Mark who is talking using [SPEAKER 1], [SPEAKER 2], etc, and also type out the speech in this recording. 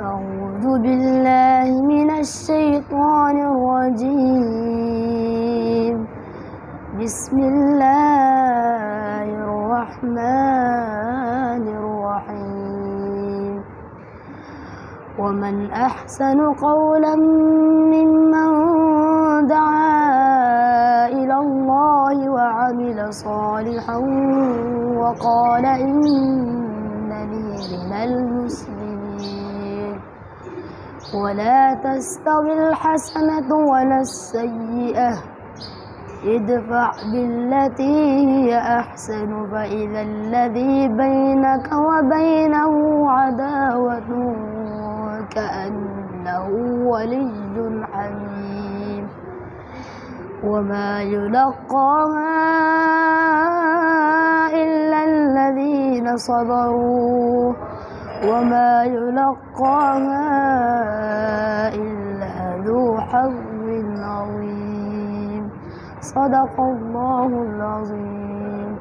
[SPEAKER 1] أعوذ بالله من الشيطان الرجيم. بسم الله الرحمن الرحيم. ومن أحسن قولا ممن دعا إلى الله وعمل صالحا وقال إنني من المسلمين. ولا تستوي الحسنة ولا السيئة، ادفع بالتي هي أحسن فإذا الذي بينك وبينه عداوة كأنه ولي حميم. وما يلقاها إلا الذين صبروا وما يلقاها إلا ذو حظ عظيم. صدق الله العظيم.